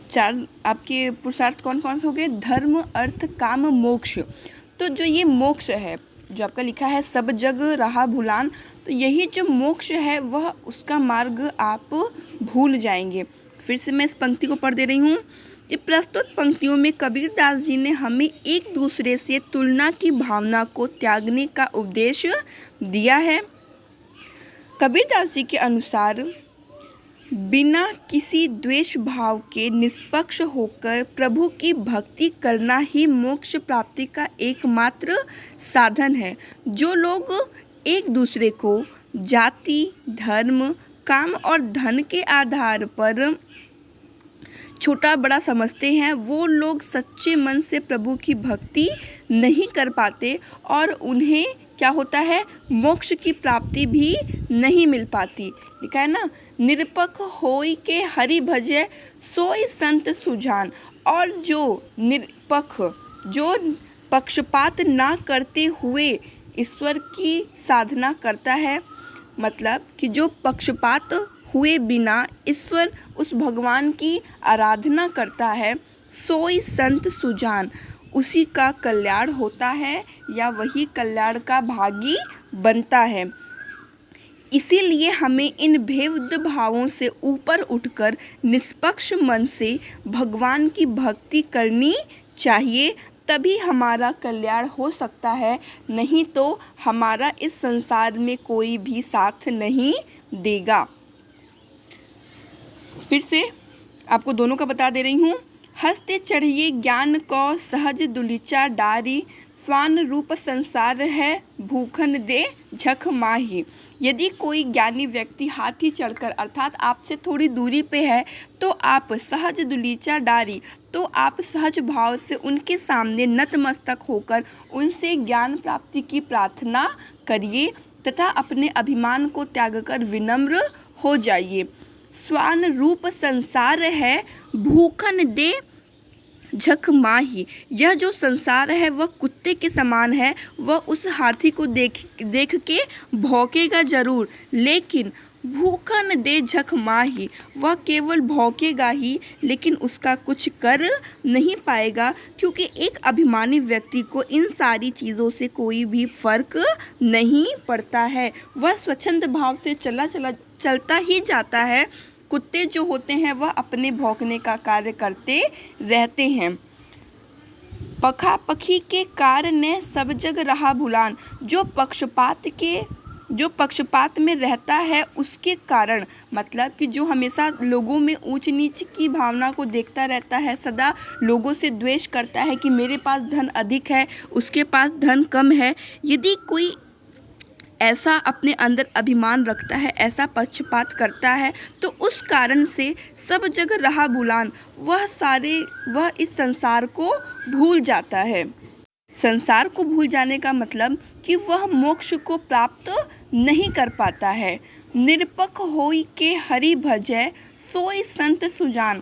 चार आपके पुरुषार्थ कौन कौन से हो गए? धर्म, अर्थ, काम, मोक्ष। तो जो ये मोक्ष है, जो आपका लिखा है सब जग रहा भुलान, तो यही जो मोक्ष है वह उसका मार्ग आप भूल जाएंगे। फिर से मैं इस पंक्ति को पढ़ दे रही हूँ। ये प्रस्तुत पंक्तियों में कबीरदास जी ने हमें एक दूसरे से तुलना की भावना को त्यागने का उपदेश दिया है। कबीरदास जी के अनुसार बिना किसी द्वेष भाव के निष्पक्ष होकर प्रभु की भक्ति करना ही मोक्ष प्राप्ति का एकमात्र साधन है। जो लोग एक दूसरे को जाति, धर्म, काम और धन के आधार पर छोटा बड़ा समझते हैं, वो लोग सच्चे मन से प्रभु की भक्ति नहीं कर पाते और उन्हें क्या होता है? मोक्ष की प्राप्ति भी नहीं मिल पाती। लिखा है ना, निरपक्ष होई के हरि भजे सोई संत सुजान। और जो निरपक्ष, जो पक्षपात ना करते हुए ईश्वर की साधना करता है, मतलब कि जो पक्षपात हुए बिना ईश्वर उस भगवान की आराधना करता है, सोई संत सुजान, उसी का कल्याण होता है या वही कल्याण का भागी बनता है। इसीलिए हमें इन भेद भावों से ऊपर उठकर निष्पक्ष मन से भगवान की भक्ति करनी चाहिए, तभी हमारा कल्याण हो सकता है, नहीं तो हमारा इस संसार में कोई भी साथ नहीं देगा। फिर से आपको दोनों का बता दे रही हूँ। हस्ते चढ़िए ज्ञान को सहज दुलीचा डारी, स्वान रूप संसार है भूखन दे झक माही। यदि कोई ज्ञानी व्यक्ति हाथी चढ़कर अर्थात आपसे थोड़ी दूरी पे है तो आप सहज दुलीचा डारी, तो आप सहज भाव से उनके सामने नतमस्तक होकर उनसे ज्ञान प्राप्ति की प्रार्थना करिए तथा अपने अभिमान को त्याग कर विनम्र हो जाइए। स्वान रूप संसार है भूखन दे झक माही। यह जो संसार है वह कुत्ते के समान है, वह उस हाथी को देख के भौंकेगा जरूर, लेकिन भूखन दे झक माही, वह केवल भौंकेगा ही लेकिन उसका कुछ कर नहीं पाएगा, क्योंकि एक अभिमानी व्यक्ति को इन सारी चीज़ों से कोई भी फर्क नहीं पड़ता है। वह स्वच्छंद भाव से चलता ही जाता है। कुत्ते जो होते हैं वह अपने भौंकने का कार्य करते रहते हैं। पखा पखी के कारण सब जग रहा भुलान। जो पक्षपात में रहता है उसके कारण, मतलब कि जो हमेशा लोगों में ऊंच नीच की भावना को देखता रहता है, सदा लोगों से द्वेष करता है कि मेरे पास धन अधिक है, उसके पास धन कम है, यदि कोई ऐसा अपने अंदर अभिमान रखता है, ऐसा पक्षपात करता है, तो उस कारण से सब जगह रहा भुलान, वह इस संसार को भूल जाता है। संसार को भूल जाने का मतलब कि वह मोक्ष को प्राप्त नहीं कर पाता है। निरपक्ष होई के हरि भजै सोई संत सुजान।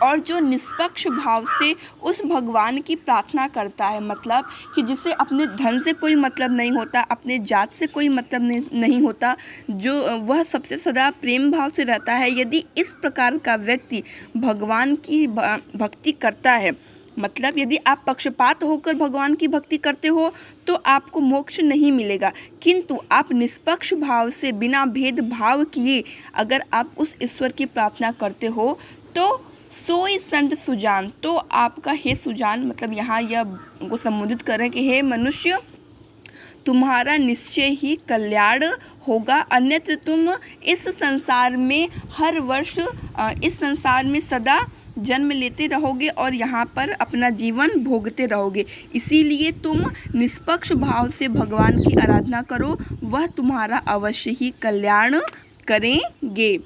और जो निष्पक्ष भाव से उस भगवान की प्रार्थना करता है, मतलब कि जिसे अपने धन से कोई मतलब नहीं होता, अपने जात से कोई मतलब नहीं होता, जो वह सबसे सदा प्रेम भाव से रहता है, यदि इस प्रकार का व्यक्ति भगवान की भक्ति करता है, मतलब यदि आप पक्षपात होकर भगवान की भक्ति करते हो तो आपको मोक्ष नहीं मिलेगा, किंतु आप निष्पक्ष भाव से बिना भेदभाव किए अगर आप उस ईश्वर की प्रार्थना करते हो तो सोई संत सुजान, तो आपका हे सुजान, मतलब यहाँ यह को संबोधित करें कि हे मनुष्य, तुम्हारा निश्चय ही कल्याण होगा, अन्यत्र तुम इस संसार में हर वर्ष इस संसार में सदा जन्म लेते रहोगे और यहाँ पर अपना जीवन भोगते रहोगे। इसीलिए तुम निष्पक्ष भाव से भगवान की आराधना करो, वह तुम्हारा अवश्य ही कल्याण करेंगे।